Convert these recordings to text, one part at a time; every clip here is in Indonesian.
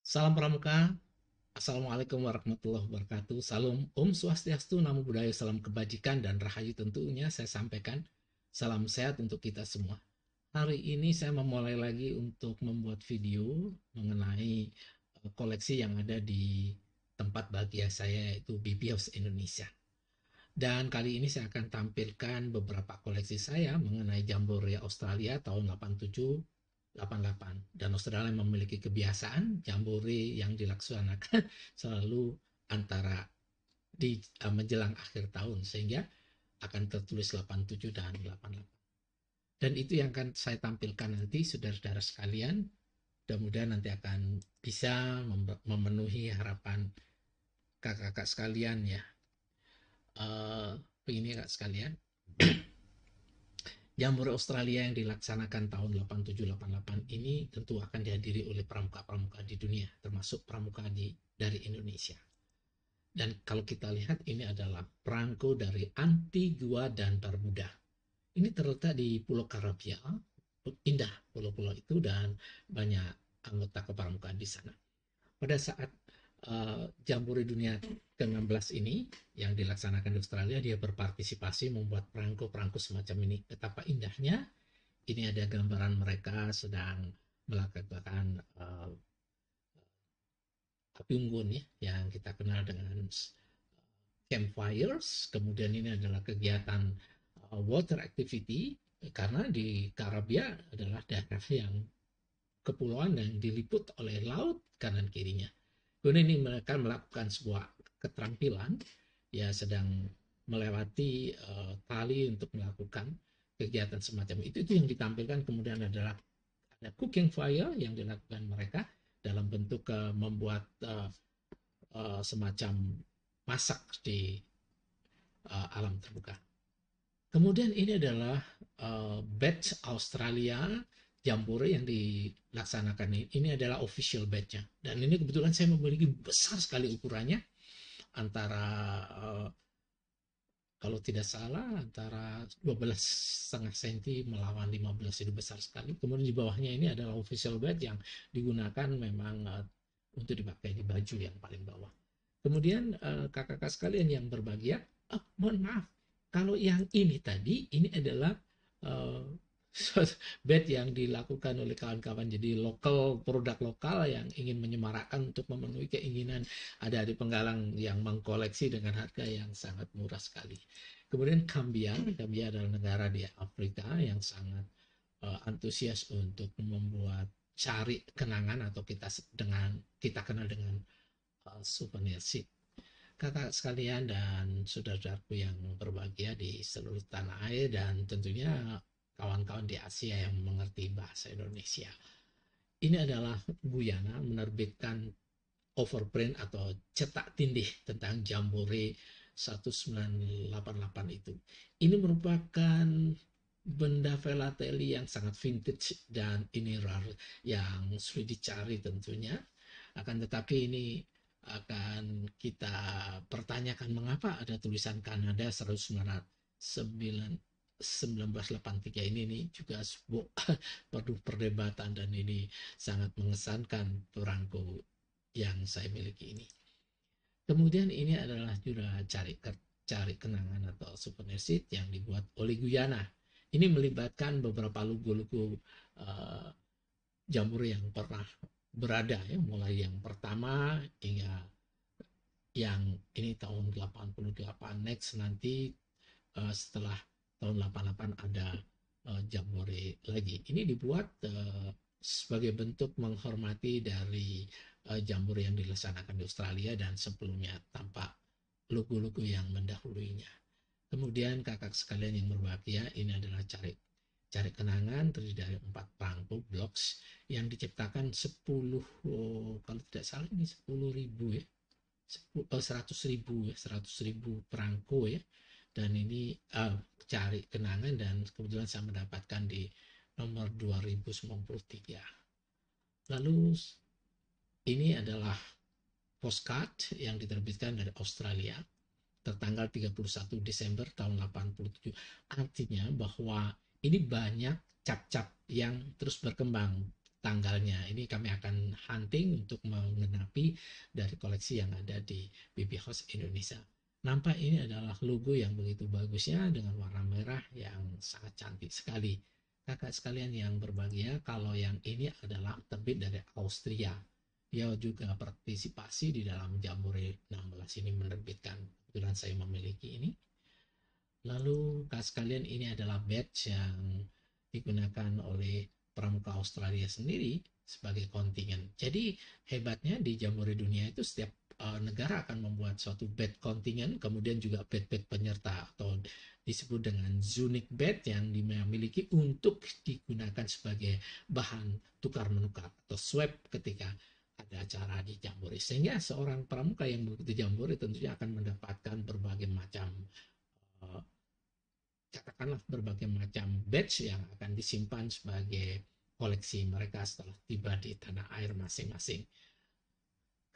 Salam Pramuka, Assalamualaikum warahmatullahi wabarakatuh. Salam Om Swastiastu, Namo Buddhaya, salam kebajikan dan rahayu tentunya saya sampaikan. Salam sehat untuk kita semua. Hari ini saya memulai lagi untuk membuat video mengenai koleksi yang ada di tempat bahagia saya yaitu BB House Indonesia. Dan kali ini saya akan tampilkan beberapa koleksi saya mengenai Jamboree Australia tahun 87 88. Dan Australia memiliki kebiasaan Jamboree yang dilaksanakan selalu antara di menjelang akhir tahun sehingga akan tertulis 87 dan 88. Dan itu yang akan saya tampilkan nanti saudara-saudara sekalian. Mudah-mudahan nanti akan bisa memenuhi harapan kakak-kakak sekalian ya. Begini kak sekalian, Jamboree Australia yang dilaksanakan tahun 87-88 ini tentu akan dihadiri oleh pramuka-pramuka di dunia, termasuk pramuka dari Indonesia. Dan kalau kita lihat ini adalah perangko dari Antigua dan Barbuda. Ini terletak di Pulau Karibia, indah pulau-pulau itu dan banyak anggota kepramukaan di sana. Pada saat Jamboree Dunia ke-16 ini yang dilaksanakan di Australia, dia berpartisipasi membuat perangko-perangko semacam ini. Betapa indahnya. Ini ada gambaran mereka sedang melakukan api unggun ya, yang kita kenal dengan campfires. Kemudian ini adalah kegiatan water activity, karena di Karibia adalah daerah yang kepulauan yang diliput oleh laut kanan kirinya. Kemudian ini mereka melakukan sebuah keterampilan, ya sedang melewati tali untuk melakukan kegiatan semacam itu. Itu yang ditampilkan. Kemudian adalah ada cooking fire yang dilakukan mereka dalam bentuk membuat semacam masak di alam terbuka. Kemudian ini adalah badge Australia Jamboree yang dilaksanakan ini. Ini adalah official badge-nya. Dan ini kebetulan saya memiliki besar sekali ukurannya, antara kalau tidak salah antara 12,5 cm melawan 15, itu besar sekali. Kemudian di bawahnya ini adalah official badge yang digunakan memang untuk dipakai di baju yang paling bawah. Kemudian kakak-kakak sekalian yang berbahagia, mohon maaf, kalau yang ini tadi, ini adalah bed yang dilakukan oleh kawan-kawan, jadi lokal, produk lokal yang ingin menyemarakkan untuk memenuhi keinginan ada di penggalang yang mengkoleksi dengan harga yang sangat murah sekali. Kemudian Gambia adalah negara di Afrika yang sangat antusias untuk membuat cari kenangan atau kita kenal dengan souvenir seat. Kakak sekalian dan saudara-saudaraku yang berbahagia di seluruh tanah air dan tentunya kawan-kawan di Asia yang mengerti bahasa Indonesia. Ini adalah Guyana menerbitkan overprint atau cetak tindih tentang Jamboree 1988 itu. Ini merupakan benda filateli yang sangat vintage dan ini rare, yang sulit dicari tentunya. Akan tetapi ini akan kita pertanyakan mengapa ada tulisan Kanada 1983 ini juga sebuah penuh perdebatan dan ini sangat mengesankan perangko yang saya miliki ini. Kemudian ini adalah juga cari kenangan atau souvenir seat yang dibuat oleh Guyana. Ini melibatkan beberapa logo-logo Jamboree yang pernah berada ya, mulai yang pertama hingga yang ini tahun 88. Next nanti setelah tahun 88 ada Jamboree lagi. Ini dibuat sebagai bentuk menghormati dari Jamboree yang dilaksanakan di Australia dan sebelumnya tampak logo-logo yang mendahuluinya. Kemudian kakak sekalian yang berbahagia, ini adalah cari kenangan terdiri dari 4 perangko blocks yang diciptakan 10, kalau tidak salah ini 10.000 ya, 100.000 perangko ya. Dan ini cari kenangan dan kebetulan saya mendapatkan di nomor 2093. Lalu ini adalah postcard yang diterbitkan dari Australia tertanggal 31 Desember tahun 87. Artinya bahwa ini banyak cap-cap yang terus berkembang. tanggalnya. Ini kami akan hunting untuk mengenapi dari koleksi yang ada di BB House Indonesia. Nampak ini adalah logo yang begitu bagusnya dengan warna merah yang sangat cantik sekali. Kakak sekalian yang berbahagia, kalau yang ini adalah terbit dari Austria. Dia juga partisipasi di dalam Jambore 16 ini menerbitkan. Kebetulan saya memiliki ini. Lalu kak sekalian, ini adalah badge yang digunakan oleh pramuka Australia sendiri sebagai kontingen. Jadi hebatnya di Jambore Dunia itu setiap negara akan membuat suatu badge kontingen, kemudian juga badge penyerta atau disebut dengan unique badge yang dimiliki untuk digunakan sebagai bahan tukar menukar atau swap ketika ada acara di Jambore. Sehingga seorang pramuka yang mengikuti Jambore tentunya akan mendapatkan berbagai macam uh, katakanlah berbagai macam badge yang akan disimpan sebagai koleksi mereka setelah tiba di tanah air masing-masing.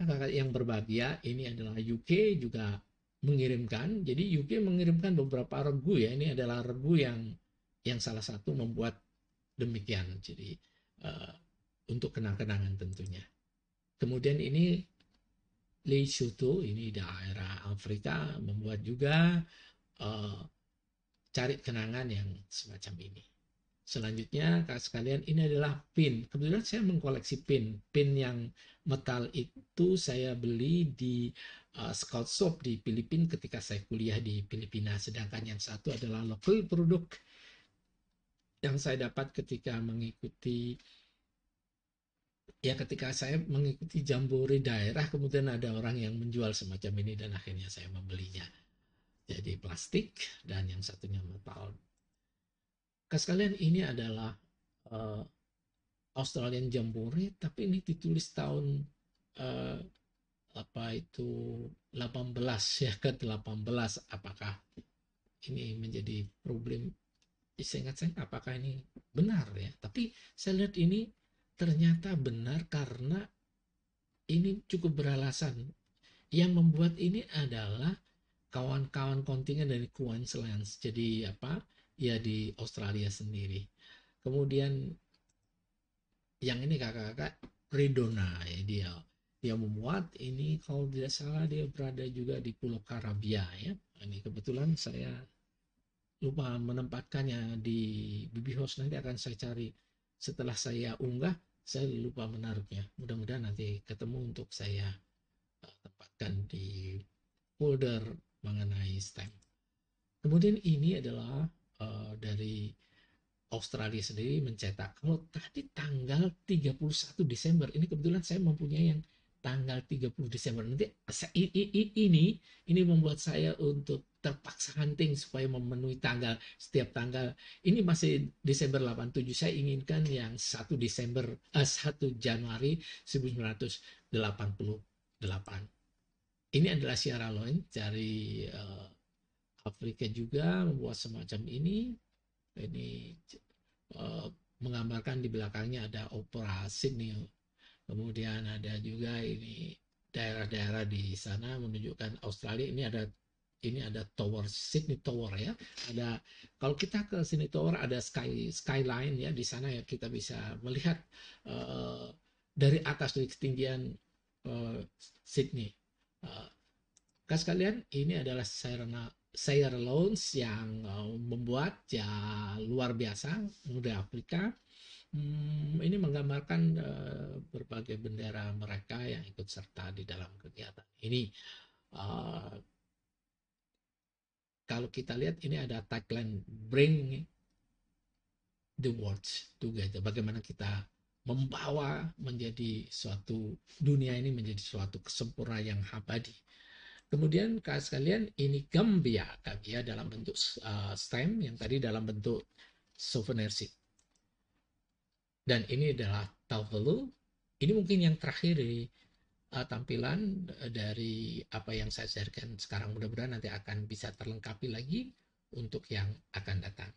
Kakak yang berbahagia, ini adalah UK juga mengirimkan. Jadi UK mengirimkan beberapa regu ya. Ini adalah regu yang salah satu membuat demikian. Jadi untuk kenang-kenangan tentunya. Kemudian ini Lesotho, ini daerah Afrika, membuat juga cari kenangan yang semacam ini. Selanjutnya, kak sekalian, ini adalah pin. Kebetulan saya mengkoleksi pin. Pin yang metal itu saya beli di Scout Shop di Filipina ketika saya kuliah di Filipina. Sedangkan yang satu adalah local produk yang saya dapat ketika mengikuti Jambore daerah, kemudian ada orang yang menjual semacam ini dan akhirnya saya membelinya. Jadi plastik dan yang satunya metal. Sekalian, ini adalah Australian Jambore, tapi ini ditulis tahun uh, apa itu 18 ya, ke 18. Apakah ini menjadi problem? Seingat saya apakah ini benar ya? Tapi saya lihat ini ternyata benar karena ini cukup beralasan. Yang membuat ini adalah kawan-kawan kontingen dari Queensland. Jadi apa? Ya di Australia sendiri. Kemudian yang ini kakak-kakak Ridona ya, dia memuat ini, kalau tidak salah dia berada juga di Pulau Karabia ya. Ini kebetulan saya lupa menempatkannya di BB House, nanti akan saya cari setelah saya unggah. Saya lupa menaruhnya, mudah-mudahan nanti ketemu untuk saya tempatkan di folder mengenai stamp. Kemudian ini adalah dari Australia sendiri mencetak. Kalau tadi tanggal 31 Desember, ini kebetulan saya mempunyai yang tanggal 30 Desember. Nanti ini membuat saya untuk terpaksa hunting supaya memenuhi tanggal, setiap tanggal. Ini masih Desember 87. Saya inginkan yang 1 Januari 1988. Ini adalah Sierra Leone dari Afrika juga membuat semacam ini. Ini menggambarkan di belakangnya ada Opera Sydney. Kemudian ada juga ini daerah-daerah di sana menunjukkan Australia. Ini ada Tower, Sydney Tower ya. Ada, kalau kita ke Sydney Tower ada skyline ya, di sana ya kita bisa melihat dari atas, dari ketinggian Sydney. Sekalian, ini adalah Sierra Leone yang membuat ya luar biasa muda Afrika. Ini menggambarkan berbagai bendera mereka yang ikut serta di dalam kegiatan ini. Kalau kita lihat ini ada tagline Bring the World Together. Bagaimana kita membawa menjadi suatu dunia ini menjadi suatu kesempurnaan yang abadi. Kemudian sekalian, ini Gambia dalam bentuk stem, yang tadi dalam bentuk souvenir seat. Dan ini adalah Tuvalu. Ini mungkin yang terakhir di tampilan dari apa yang saya sharekan sekarang. Mudah-mudahan nanti akan bisa terlengkapi lagi untuk yang akan datang.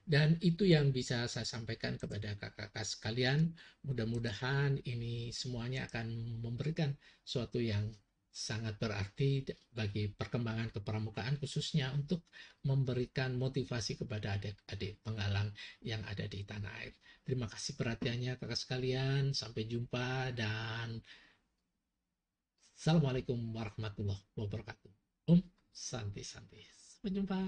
Dan itu yang bisa saya sampaikan kepada kakak-kakak sekalian. Mudah-mudahan ini semuanya akan memberikan suatu yang sangat berarti bagi perkembangan kepramukaan, khususnya untuk memberikan motivasi kepada adik-adik penggalang yang ada di tanah air. Terima kasih perhatiannya kakak sekalian, sampai jumpa dan Assalamualaikum warahmatullahi wabarakatuh. Santi Santi. Sampai jumpa.